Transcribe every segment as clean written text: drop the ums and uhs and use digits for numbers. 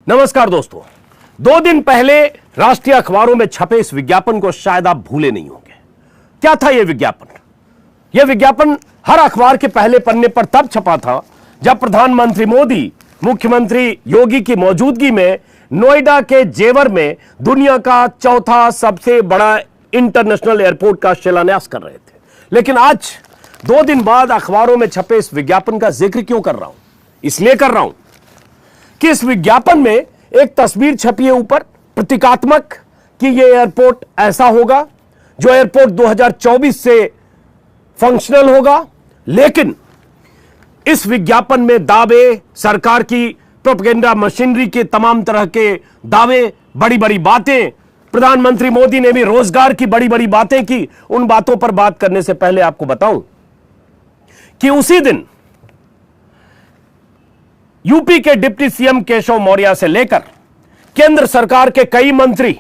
नमस्कार दोस्तों, 2 दिन पहले राष्ट्रीय अखबारों में छपे इस विज्ञापन को शायद आप भूले नहीं होंगे। क्या था यह विज्ञापन? यह विज्ञापन हर अखबार के पहले पन्ने पर तब छपा था जब प्रधानमंत्री मोदी मुख्यमंत्री योगी की मौजूदगी में नोएडा के जेवर में दुनिया का चौथा सबसे बड़ा इंटरनेशनल एयरपोर्ट का शिलान्यास कर रहे थे। लेकिन आज 2 दिन बाद अखबारों में छपे इस विज्ञापन का जिक्र क्यों कर रहा हूं? इसलिए कर रहा हूं कि इस विज्ञापन में एक तस्वीर छपी है ऊपर, प्रतीकात्मक, कि यह एयरपोर्ट ऐसा होगा जो एयरपोर्ट 2024 से फंक्शनल होगा। लेकिन इस विज्ञापन में दावे, सरकार की प्रोपेगेंडा मशीनरी के तमाम तरह के दावे, बड़ी बड़ी बातें, प्रधानमंत्री मोदी ने भी रोजगार की बड़ी बड़ी बातें की। उन बातों पर बात करने से पहले आपको बताऊं कि उसी दिन यूपी के डिप्टी सीएम केशव मौर्य से लेकर केंद्र सरकार के कई मंत्री,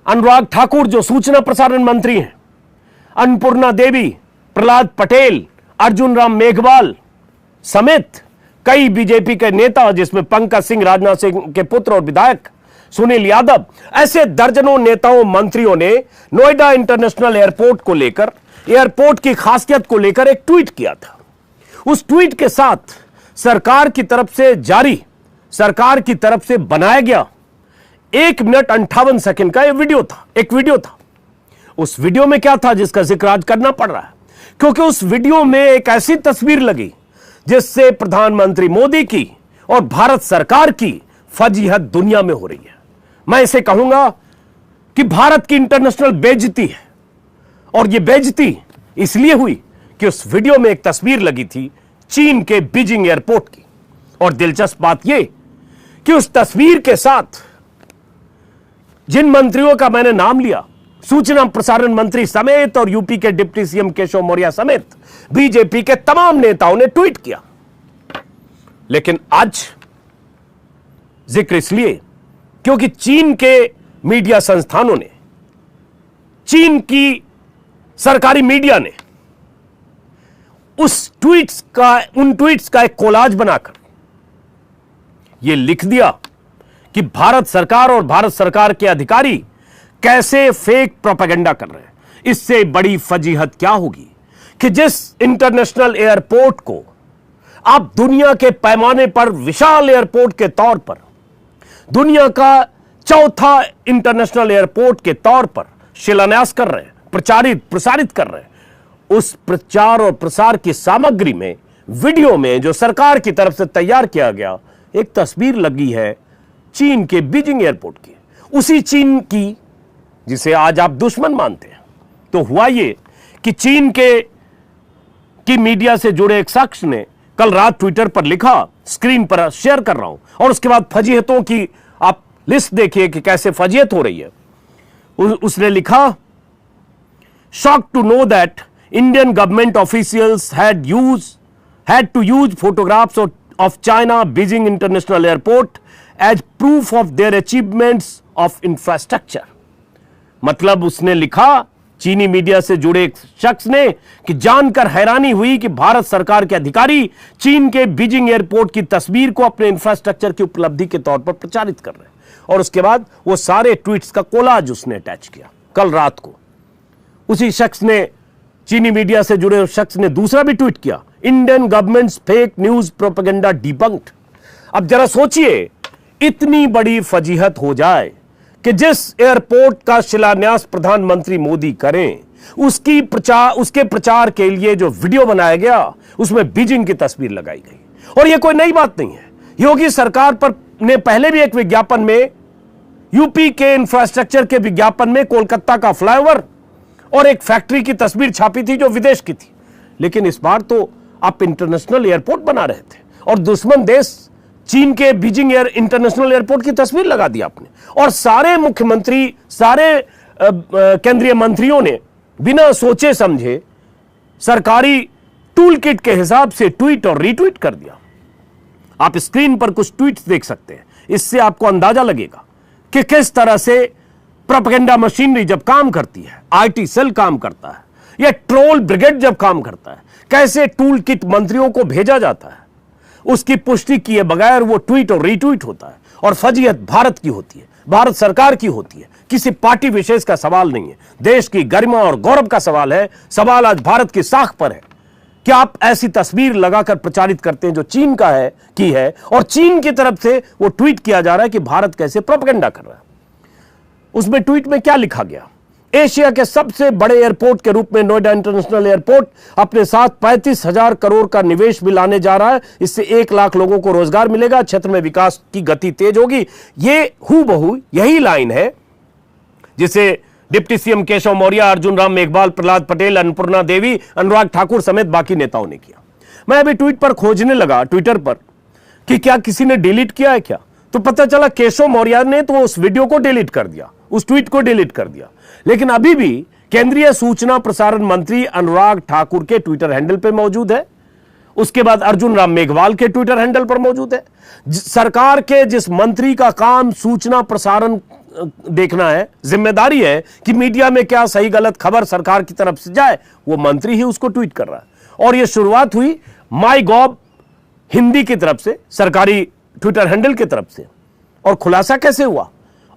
अनुराग ठाकुर जो सूचना प्रसारण मंत्री हैं, अन्नपूर्णा देवी, प्रहलाद पटेल, अर्जुन राम मेघवाल समेत कई बीजेपी के नेता, जिसमें पंकज सिंह, राजनाथ सिंह के पुत्र और विधायक सुनील यादव, ऐसे दर्जनों नेताओं, मंत्रियों ने नोएडा इंटरनेशनल एयरपोर्ट को लेकर, एयरपोर्ट की खासियत को लेकर एक ट्वीट किया था। उस ट्वीट के साथ सरकार की तरफ से जारी, सरकार की तरफ से बनाया गया 1 मिनट 58 सेकंड का एक वीडियो था। उस वीडियो में क्या था जिसका जिक्र आज करना पड़ रहा है? क्योंकि उस वीडियो में एक ऐसी तस्वीर लगी जिससे प्रधानमंत्री मोदी की और भारत सरकार की फजीहत दुनिया में हो रही है। मैं इसे कहूंगा कि भारत की इंटरनेशनल बेइज्जती है। और यह बेइज्जती इसलिए हुई कि उस वीडियो में एक तस्वीर लगी थी चीन के बीजिंग एयरपोर्ट की। और दिलचस्प बात यह कि उस तस्वीर के साथ जिन मंत्रियों का मैंने नाम लिया, सूचना प्रसारण मंत्री समेत और यूपी के डिप्टी सीएम केशव मौर्य समेत बीजेपी के तमाम नेताओं ने ट्वीट किया। लेकिन आज जिक्र इसलिए क्योंकि चीन के मीडिया संस्थानों ने, चीन की सरकारी मीडिया ने उन ट्वीट्स का एक कोलाज बनाकर यह लिख दिया कि भारत सरकार और भारत सरकार के अधिकारी कैसे फेक प्रोपेगेंडा कर रहे हैं। इससे बड़ी फजीहत क्या होगी कि जिस इंटरनेशनल एयरपोर्ट को आप दुनिया के पैमाने पर विशाल एयरपोर्ट के तौर पर, दुनिया का चौथा इंटरनेशनल एयरपोर्ट के तौर पर शिलान्यास कर रहे हैं, प्रसारित कर रहे हैं, उस प्रचार और प्रसार की सामग्री में, वीडियो में जो सरकार की तरफ से तैयार किया गया, एक तस्वीर लगी है चीन के बीजिंग एयरपोर्ट की, उसी चीन की जिसे आज आप दुश्मन मानते हैं। तो हुआ ये कि चीन की मीडिया से जुड़े एक शख्स ने कल रात ट्विटर पर लिखा, स्क्रीन पर शेयर कर रहा हूं, और उसके बाद फजीहतों की आप लिस्ट देखिए कि कैसे फजीहत हो रही है। उसने लिखा, shock to know that Indian government officials had to use photographs of China Beijing International Airport as proof of their achievements of infrastructure। मतलब उसने लिखा, चीनी मीडिया से जुड़े एक शख्स ने, कि जानकर हैरानी हुई कि भारत सरकार के अधिकारी चीन के बीजिंग एयरपोर्ट की तस्वीर को अपने इंफ्रास्ट्रक्चर की उपलब्धि के तौर पर प्रचारित कर रहे हैं। और उसके बाद वो सारे ट्वीट्स का कोलाज उसने अटैच किया। कल रात को उसी शख्स ने, चीनी मीडिया से जुड़े उस शख्स ने दूसरा भी ट्वीट किया, Indian governments fake news propaganda debunked. अब जरा सोचिए, इतनी बड़ी फजीहत हो जाए कि जिस एयरपोर्ट का शिलान्यास प्रधानमंत्री मोदी करें, उसके प्रचार के लिए जो वीडियो बनाया गया, उसमें बीजिंग की तस्वीर लगाई गई। और यह कोई नई बात नहीं है। योगी सरकार पर ने पहले भी एक विज्ञापन में, यूपी के इंफ्रास्ट्रक्चर के विज्ञापन में, कोलकाता का फ्लाईओवर और एक फैक्ट्री की तस्वीर छापी थी जो विदेश की थी। लेकिन इस बार तो आप इंटरनेशनल एयरपोर्ट बना रहे थे और दुश्मन देश चीन के बीजिंग इंटरनेशनल एयरपोर्ट की तस्वीर लगा दी आपने। और सारे मुख्यमंत्री, सारे केंद्रीय मंत्रियों ने बिना सोचे समझे सरकारी टूल किट के हिसाब से ट्वीट और रीट्वीट कर दिया। आप स्क्रीन पर कुछ ट्वीट्स देख सकते हैं, इससे आपको अंदाजा लगेगा कि किस तरह से प्रोपेगेंडा मशीनरी जब काम करती है, आईटी सेल काम करता है, या ट्रोल ब्रिगेड जब काम करता है, कैसे टूल किट मंत्रियों को भेजा जाता है। उसकी पुष्टि किए बगैर वो ट्वीट और रीट्वीट होता है। और फजीहत भारत की होती है, भारत सरकार की होती है, किसी पार्टी विशेष का सवाल नहीं है। देश की गरिमा और गौरव का सवाल है। सवाल आज भारत की साख पर है कि आप ऐसी तस्वीर लगाकर प्रचारित करते हैं जो चीन का है की है, और चीन की तरफ से वो ट्वीट किया जा रहा है कि भारत कैसे प्रोपेगेंडा कर रहा है। उसमें ट्वीट में क्या लिखा गया? एशिया के सबसे बड़े एयरपोर्ट के रूप में नोएडा इंटरनेशनल एयरपोर्ट अपने साथ 35,000 करोड़ का निवेश भी लाने जा रहा है। इससे 1 लाख लोगों को रोजगार मिलेगा, क्षेत्र में विकास की गति तेज होगी। ये हूबहू यही लाइन है जिसे डिप्टी सीएम केशव मौर्य, अर्जुन राम मेघवाल, प्रहलाद पटेल, अन्नपूर्णा देवी, अनुराग ठाकुर समेत बाकी नेताओं ने किया। मैं अभी ट्वीट पर खोजने लगा ट्विटर पर कि क्या किसी ने डिलीट किया है क्या, तो पता चला केशव मौर्य ने तो उस वीडियो को डिलीट कर दिया, उस ट्वीट को डिलीट कर दिया। लेकिन अभी भी केंद्रीय सूचना प्रसारण मंत्री अनुराग ठाकुर के ट्विटर हैंडल पे मौजूद है, उसके बाद अर्जुन राम मेघवाल के ट्विटर हैंडल पर मौजूद है। सरकार के जिस मंत्री का काम सूचना प्रसारण देखना है, जिम्मेदारी है कि मीडिया में क्या सही गलत खबर सरकार की तरफ से जाए, वो मंत्री ही उसको ट्वीट कर रहा है। और यह शुरुआत हुई माई गॉव हिंदी की तरफ से, सरकारी ट्विटर हैंडल की तरफ से। और खुलासा कैसे हुआ?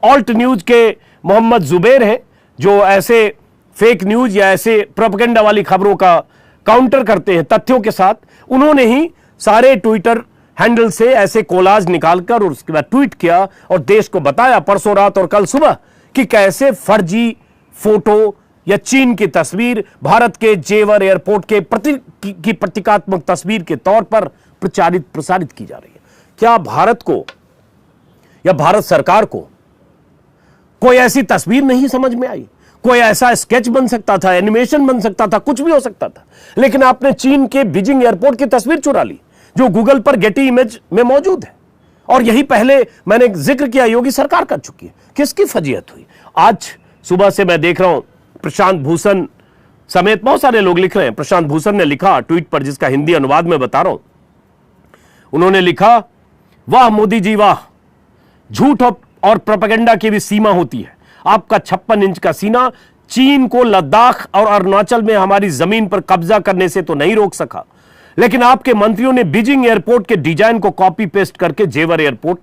ऑल्ट न्यूज के मोहम्मद जुबैर हैं जो ऐसे फेक न्यूज या ऐसे प्रोपेगेंडा वाली खबरों का काउंटर करते हैं तथ्यों के साथ। उन्होंने ही सारे ट्विटर हैंडल से ऐसे कोलाज निकालकर और उसके बाद ट्वीट किया और देश को बताया परसों रात और कल सुबह कि कैसे फर्जी फोटो या चीन की तस्वीर भारत के जेवर एयरपोर्ट के प्रतीकात्मक तस्वीर के तौर पर प्रसारित की जा रही है। क्या भारत को या भारत सरकार को कोई ऐसी तस्वीर नहीं समझ में आई? कोई ऐसा स्केच बन सकता था, एनिमेशन बन सकता था, कुछ भी हो सकता था, लेकिन आपने चीन के बीजिंग एयरपोर्ट की तस्वीर चुरा ली जो गूगल पर गेटी इमेज में मौजूद है। और यही पहले मैंने जिक्र किया योगी सरकार कर चुकी है। किसकी फजीहत हुई? आज सुबह से मैं देख रहा हूं प्रशांत भूषण समेत बहुत सारे लोग लिख रहे हैं। प्रशांत भूषण ने लिखा ट्वीट पर, जिसका हिंदी अनुवाद में बता रहा हूं। उन्होंने लिखा, वाह मोदी जी वाह, झूठ और प्रोपेगेंडा की भी सीमा होती है। आपका 56 इंच का सीना चीन को लद्दाख और अरुणाचल में हमारी जमीन पर कब्जा करने से तो नहीं रोक सका, लेकिन आपके मंत्रियों ने बीजिंग एयरपोर्ट के डिजाइन को कॉपी पेस्ट करके जेवर एयरपोर्ट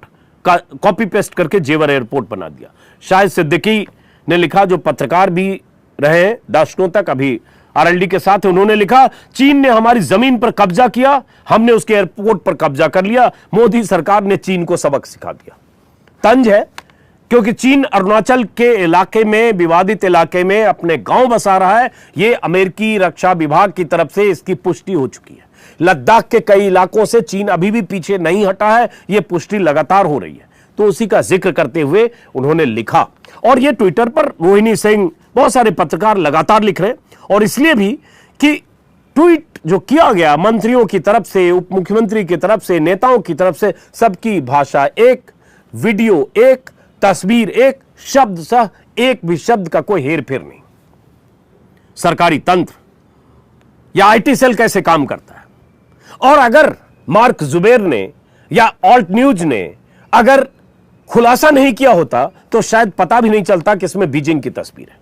बना दिया। शाहिद सिद्दीकी ने लिखा, जो पत्रकार भी रहे दशकों तक, अभी आरएलडी के साथ। उन्होंने लिखा, चीन ने हमारी जमीन पर कब्जा किया, हमने उसके एयरपोर्ट पर कब्जा कर लिया। मोदी सरकार ने चीन को सबक सिखा दिया। तंज है क्योंकि चीन अरुणाचल के इलाके में, विवादित इलाके में अपने गांव बसा रहा है। यह अमेरिकी रक्षा विभाग की तरफ से इसकी पुष्टि हो चुकी है। लद्दाख के कई इलाकों से चीन अभी भी पीछे नहीं हटा है, यह पुष्टि लगातार हो रही है। तो उसी का जिक्र करते हुए उन्होंने लिखा, और यह ट्विटर पर रोहिणी सिंह, बहुत सारे पत्रकार लगातार लिख रहे हैं। और इसलिए भी कि ट्वीट जो किया गया मंत्रियों की तरफ से, उप मुख्यमंत्री की तरफ से, नेताओं की तरफ से, सबकी भाषा एक, वीडियो एक, तस्वीर एक, शब्द सह एक भी शब्द का कोई हेर फेर नहीं। सरकारी तंत्र या आईटी सेल कैसे काम करता है? और अगर मार्क जुबैर ने या ऑल्ट न्यूज ने अगर खुलासा नहीं किया होता तो शायद पता भी नहीं चलता कि इसमें बीजिंग की तस्वीर है।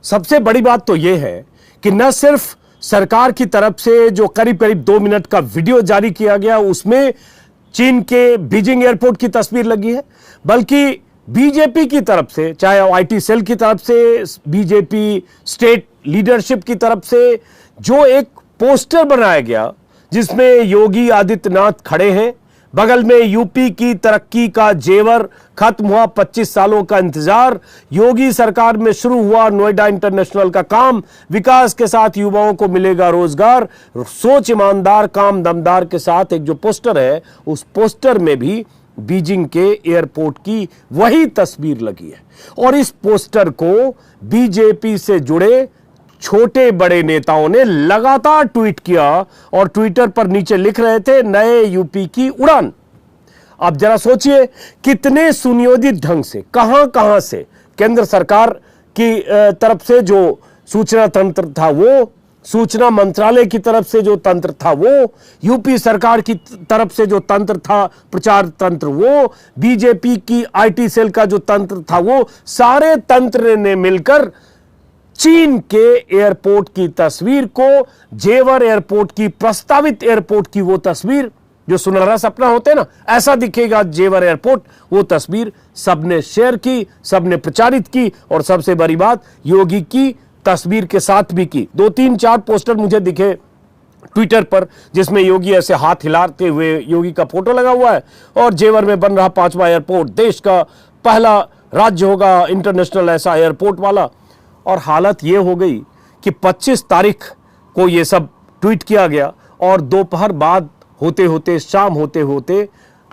सबसे बड़ी बात तो यह है कि न सिर्फ सरकार की तरफ से जो करीब करीब 2 मिनट का वीडियो जारी किया गया उसमें चीन के बीजिंग एयरपोर्ट की तस्वीर लगी है, बल्कि बीजेपी की तरफ से, चाहे आईटी सेल की तरफ से, बीजेपी स्टेट लीडरशिप की तरफ से जो एक पोस्टर बनाया गया जिसमें योगी आदित्यनाथ खड़े हैं, बगल में यूपी की तरक्की का जेवर, खत्म हुआ 25 सालों का इंतजार, योगी सरकार में शुरू हुआ नोएडा इंटरनेशनल का काम, विकास के साथ युवाओं को मिलेगा रोजगार, सोच ईमानदार काम दमदार के साथ एक जो पोस्टर है, उस पोस्टर में भी बीजिंग के एयरपोर्ट की वही तस्वीर लगी है। और इस पोस्टर को बीजेपी से जुड़े छोटे बड़े नेताओं ने लगातार ट्वीट किया और ट्विटर पर नीचे लिख रहे थे, नए यूपी की उड़ान। अब जरा सोचिए कितने सुनियोजित ढंग से, कहां से केंद्र सरकार की तरफ से जो सूचना तंत्र था वो, सूचना मंत्रालय की तरफ से जो तंत्र था वो, यूपी सरकार की तरफ से जो तंत्र था, प्रचार तंत्र वो, बीजेपी की आईटी सेल का जो तंत्र था वो, सारे तंत्र ने मिलकर चीन के एयरपोर्ट की तस्वीर को, जेवर एयरपोर्ट की, प्रस्तावित एयरपोर्ट की वो तस्वीर जो सुनहरा सपना होते हैं ना, ऐसा दिखेगा जेवर एयरपोर्ट। वो तस्वीर सबने शेयर की, सबने प्रचारित की, और सबसे बड़ी बात, योगी की तस्वीर के साथ भी की। 2-3-4 पोस्टर मुझे दिखे ट्विटर पर, जिसमें योगी ऐसे हाथ हिलाते हुए योगी का फोटो लगा हुआ है, और जेवर में बन रहा 5वां एयरपोर्ट, देश का पहला राज्य होगा इंटरनेशनल ऐसा एयरपोर्ट वाला। और हालत ये हो गई कि 25 तारीख को ये सब ट्वीट किया गया, और दोपहर बाद होते होते, शाम होते होते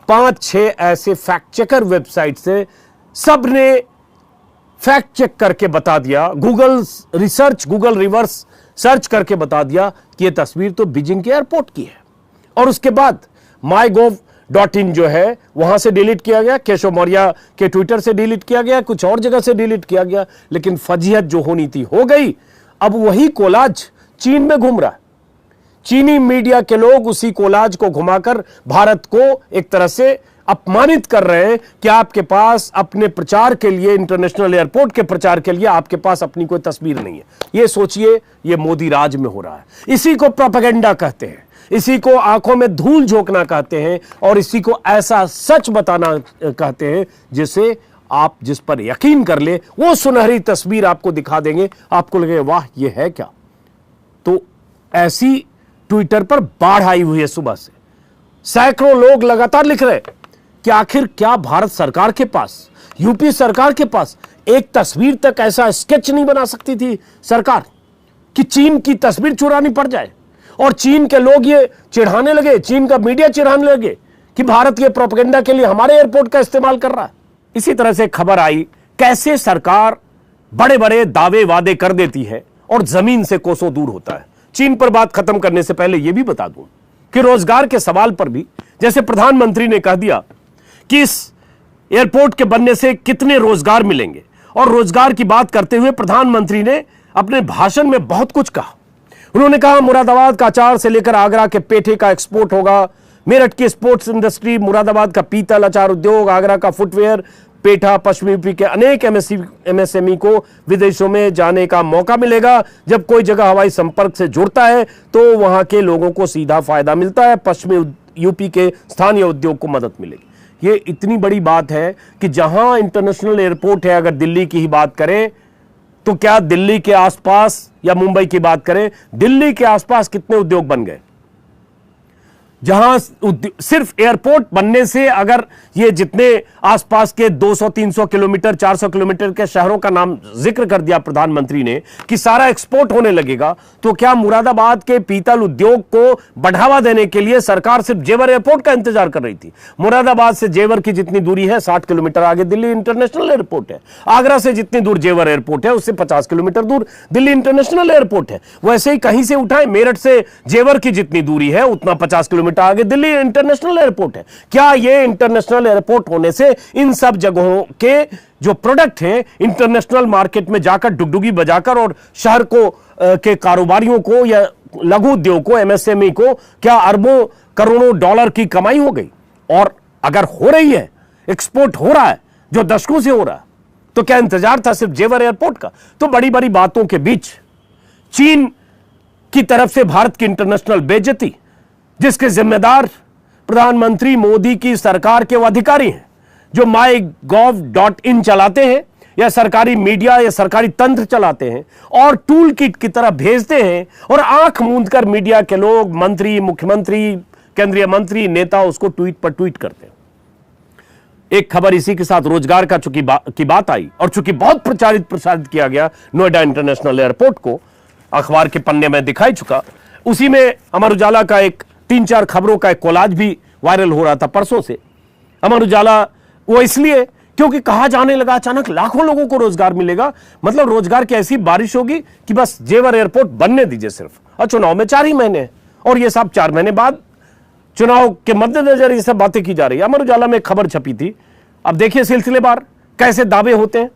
5-6 ऐसे फैक्ट चेकर वेबसाइट से सब ने फैक्ट चेक करके बता दिया, गूगल रिवर्स सर्च करके बता दिया कि यह तस्वीर तो बीजिंग के एयरपोर्ट की है। और उसके बाद mygov.in जो है वहां से डिलीट किया गया, केशव मौर्य के ट्विटर से डिलीट किया गया, कुछ और जगह से डिलीट किया गया, लेकिन फजीहत जो होनी थी हो गई। अब वही कोलाज चीन में घूम रहा है। चीनी मीडिया के लोग उसी कोलाज को घुमाकर भारत को एक तरह से अपमानित कर रहे हैं कि आपके पास अपने प्रचार के लिए, इंटरनेशनल एयरपोर्ट के प्रचार के लिए आपके पास अपनी कोई तस्वीर नहीं है। ये सोचिए, ये मोदी राज में हो रहा है। इसी को प्रोपेगेंडा कहते हैं, इसी को आंखों में धूल झोंकना कहते हैं, और इसी को ऐसा सच बताना कहते हैं जिसे आप जिस पर यकीन कर ले, वो सुनहरी तस्वीर आपको दिखा देंगे, आपको लगे वाह ये है क्या। तो ऐसी ट्विटर पर बाढ़ आई हुई है। सुबह से सैकड़ों लोग लगातार लिख रहे हैं कि आखिर क्या भारत सरकार के पास, यूपी सरकार के पास एक तस्वीर तक ऐसा स्केच नहीं बना सकती थी सरकार कि चीन की तस्वीर चुरानी पड़ जाए। और चीन के लोग ये चिढ़ाने लगे, चीन का मीडिया चिढ़ाने लगे कि भारत ये प्रोपेगेंडा के लिए हमारे एयरपोर्ट का इस्तेमाल कर रहा है। इसी तरह से खबर आई कैसे सरकार बड़े बड़े दावे वादे कर देती है और जमीन से कोसों दूर होता है। चीन पर बात खत्म करने से पहले यह भी बता दूं कि रोजगार के सवाल पर भी, जैसे प्रधानमंत्री ने कह दिया कि इस एयरपोर्ट के बनने से कितने रोजगार मिलेंगे, और रोजगार की बात करते हुए प्रधानमंत्री ने अपने भाषण में बहुत कुछ कहा। उन्होंने कहा मुरादाबाद का अचार से लेकर आगरा के पेठे का एक्सपोर्ट होगा, मेरठ की स्पोर्ट्स इंडस्ट्री, मुरादाबाद का पीतल अचार उद्योग, आगरा का फुटवेयर, पेठा, पश्चिमी यूपी के अनेक एमएसएमई को विदेशों में जाने का मौका मिलेगा। जब कोई जगह हवाई संपर्क से जुड़ता है तो वहां के लोगों को सीधा फायदा मिलता है, पश्चिमी यूपी के स्थानीय उद्योग को मदद मिलेगी। ये इतनी बड़ी बात है कि जहां इंटरनेशनल एयरपोर्ट है, अगर दिल्ली की ही बात करें तो क्या दिल्ली के आसपास, या मुंबई की बात करें, दिल्ली के आसपास कितने उद्योग बन गए। जहां सिर्फ एयरपोर्ट बनने से अगर ये जितने आसपास के 200-300 किलोमीटर, 400 किलोमीटर के शहरों का नाम जिक्र कर दिया प्रधानमंत्री ने कि सारा एक्सपोर्ट होने लगेगा, तो क्या मुरादाबाद के पीतल उद्योग को बढ़ावा देने के लिए सरकार सिर्फ जेवर एयरपोर्ट का इंतजार कर रही थी। मुरादाबाद से जेवर की जितनी दूरी है 60 किलोमीटर आगे दिल्ली इंटरनेशनल एयरपोर्ट है। आगरा से जितनी दूर जेवर एयरपोर्ट है उससे 50 किलोमीटर दूर दिल्ली इंटरनेशनल एयरपोर्ट है। वैसे ही कहीं से उठाए, मेरठ से जेवर की जितनी दूरी है उतना 50 किलोमीटर आगे दिल्ली इंटरनेशनल एयरपोर्ट है। क्या ये इंटरनेशनल एयरपोर्ट होने से इन सब जगहों के जो प्रोडक्ट हैं इंटरनेशनल मार्केट में जाकर डुगडुगी बजाकर और शहर को के कारोबारियों को या लघु उद्योग को, एमएसएमई को क्या अरबों करोड़ों डॉलर की कमाई हो गई? और अगर हो रही है, एक्सपोर्ट हो रहा है जो दशकों से हो रहा है, तो क्या इंतजार था सिर्फ जेवर एयरपोर्ट का? तो बड़ी बड़ी बातों के बीच चीन की तरफ से भारत की इंटरनेशनल बेइज्जती, जिसके जिम्मेदार प्रधानमंत्री मोदी की सरकार के वो अधिकारी हैं जो mygov.in चलाते हैं या सरकारी मीडिया या सरकारी तंत्र चलाते हैं और टूल किट की तरह भेजते हैं, और आंख मूंदकर मीडिया के लोग, मंत्री, मुख्यमंत्री, केंद्रीय मंत्री, नेता उसको ट्वीट पर ट्वीट करते हैं। एक खबर इसी के साथ रोजगार का की बात आई, और चूंकि बहुत प्रसारित किया गया नोएडा इंटरनेशनल एयरपोर्ट को, अखबार के पन्ने में दिखाई चुका, उसी में अमर उजाला का एक 3-4 खबरों का एक कोलाज भी वायरल हो रहा था परसों से। अमर उजाला वो इसलिए क्योंकि कहा जाने लगा अचानक लाखों लोगों को रोजगार मिलेगा, मतलब रोजगार की ऐसी बारिश होगी कि बस जेवर एयरपोर्ट बनने दीजिए सिर्फ। और चुनाव में 4 ही महीने हैं, और ये सब 4 महीने बाद चुनाव के मद्देनजर ये सब बातें की जा रही है। अमर उजाला में खबर छपी थी, अब देखिए सिलसिलेवार कैसे दावे होते हैं।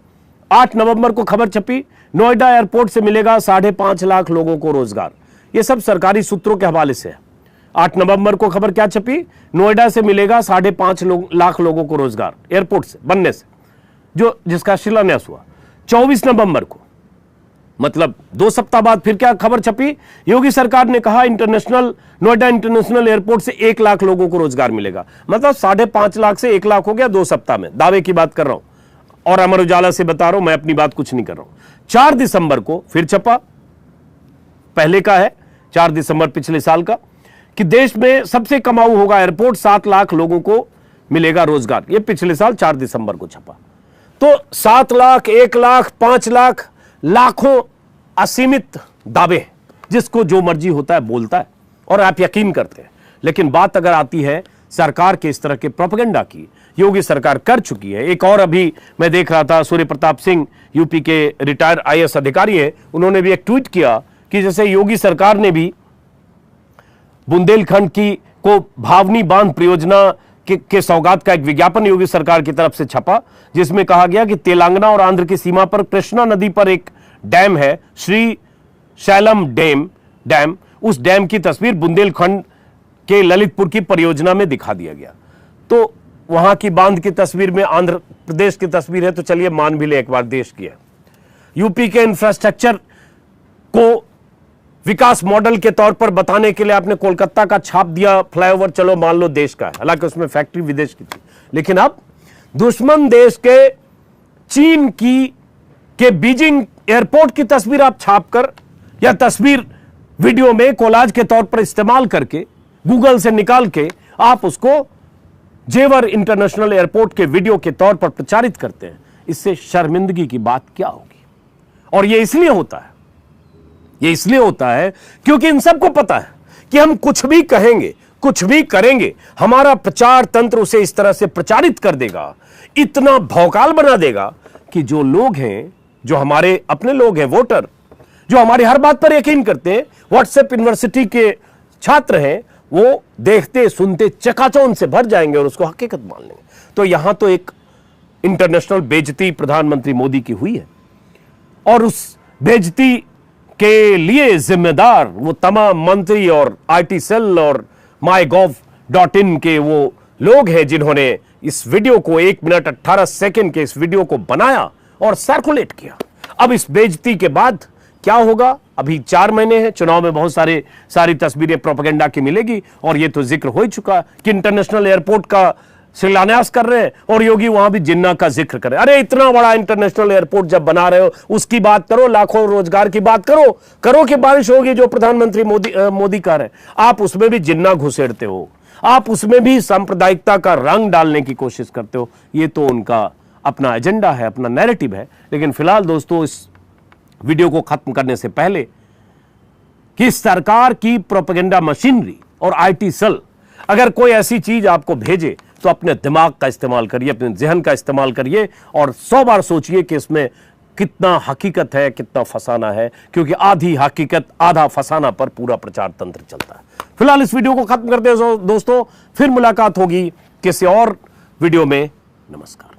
8 नवंबर को खबर छपी, नोएडा एयरपोर्ट से मिलेगा 5.5 लाख लोगों को रोजगार। ये सब सरकारी सूत्रों के हवाले से है। 8 नवंबर को खबर क्या छपी, नोएडा से मिलेगा 5.5 लाख लोगों को रोजगार एयरपोर्ट से बनने से, जिसका शिलान्यास हुआ। 24 नवंबर को मतलब 2 सप्ताह बाद फिर क्या खबर छपी? योगी सरकार ने कहा नोएडा इंटरनेशनल एयरपोर्ट से 1 लाख लोगों को रोजगार मिलेगा। मतलब 5.5 लाख से 1 लाख हो गया 2 सप्ताह में। दावे की बात कर रहा हूं और अमर उजाला से बता रहा हूं, मैं अपनी बात कुछ नहीं कर रहा हूं। 4 दिसंबर को फिर छपा, पहले का है 4 दिसंबर पिछले साल का, कि देश में सबसे कमाऊ होगा एयरपोर्ट, 7 लाख लोगों को मिलेगा रोजगार। यह पिछले साल 4 दिसंबर को छपा। तो 7 लाख, 1 लाख, 5 लाख, लाखों असीमित दावे, जिसको जो मर्जी होता है बोलता है और आप यकीन करते हैं। लेकिन बात अगर आती है सरकार के इस तरह के प्रोपेगेंडा की, योगी सरकार कर चुकी है। एक और अभी मैं देख रहा था, सूर्य प्रताप सिंह यूपी के रिटायर्ड आईएएस अधिकारी हैं, उन्होंने भी एक ट्वीट किया कि जैसे योगी सरकार ने भी बुंदेलखंड की को भावनी बांध परियोजना के सौगात का एक विज्ञापन योगी सरकार की तरफ से छपा, जिसमें कहा गया कि तेलंगाना और आंध्र की सीमा पर कृष्णा नदी पर एक डैम है, श्री शैलम डैम। उस डैम की तस्वीर बुंदेलखंड के ललितपुर की परियोजना में दिखा दिया गया। तो वहां की बांध की तस्वीर में आंध्र प्रदेश की तस्वीर है, तो चलिए मान भी ले एक बार देश की है। यूपी के इंफ्रास्ट्रक्चर को विकास मॉडल के तौर पर बताने के लिए आपने कोलकाता का छाप दिया फ्लाईओवर, चलो मान लो देश का है, हालांकि उसमें फैक्ट्री विदेश की थी। लेकिन अब दुश्मन देश के चीन के बीजिंग एयरपोर्ट की तस्वीर आप छापकर या तस्वीर वीडियो में कोलाज के तौर पर इस्तेमाल करके गूगल से निकाल के आप उसको जेवर इंटरनेशनल एयरपोर्ट के वीडियो के तौर पर प्रचारित करते हैं। इससे शर्मिंदगी की बात क्या होगी? और यह इसलिए होता है क्योंकि इन सबको पता है कि हम कुछ भी कहेंगे, कुछ भी करेंगे, हमारा प्रचार तंत्र उसे इस तरह से प्रचारित कर देगा, इतना भौकाल बना देगा कि जो लोग हैं, जो हमारे अपने लोग हैं, वोटर, जो हमारी हर बात पर यकीन करते हैं, व्हाट्सएप यूनिवर्सिटी के छात्र हैं, वो देखते सुनते चकाचौंध से भर जाएंगे और उसको हकीकत मान लेंगे। तो यहां तो एक इंटरनेशनल बेइज्जती प्रधानमंत्री मोदी की हुई है और उस बेइज्जती के लिए जिम्मेदार वो तमाम मंत्री और आईटी सेल और mygov.in के वो लोग हैं जिन्होंने इस वीडियो को 1 मिनट 18 सेकंड के इस वीडियो को बनाया और सर्कुलेट किया। अब इस बेइज्जती के बाद क्या होगा? अभी 4 महीने हैं, चुनाव में बहुत सारी तस्वीरें प्रोपेगेंडा की मिलेगी और ये तो जिक्र हो ही चुका कि इंटरनेशनल एयरपोर्ट का शिलान्यास कर रहे हैं और योगी वहां भी जिन्ना का जिक्र करे। अरे इतना बड़ा इंटरनेशनल एयरपोर्ट जब बना रहे हो उसकी बात करो, लाखों रोजगार की बात करो कि बारिश होगी जो प्रधानमंत्री मोदी कह रहे हैं। आप उसमें भी जिन्ना घुसेड़ते हो, आप उसमें भी सांप्रदायिकता का रंग डालने की कोशिश करते हो। ये तो उनका अपना एजेंडा है, अपना नैरेटिव है। लेकिन फिलहाल दोस्तों, इस वीडियो को खत्म करने से पहले कि सरकार की प्रोपेगेंडा मशीनरी और आईटी सेल अगर कोई ऐसी चीज आपको भेजे तो अपने दिमाग का इस्तेमाल करिए, अपने जहन का इस्तेमाल करिए और 100 बार सोचिए कि इसमें कितना हकीकत है, कितना फसाना है, क्योंकि आधी हकीकत आधा फसाना पर पूरा प्रचार तंत्र चलता है। फिलहाल इस वीडियो को खत्म करते हैं दोस्तों, फिर मुलाकात होगी किसी और वीडियो में। नमस्कार।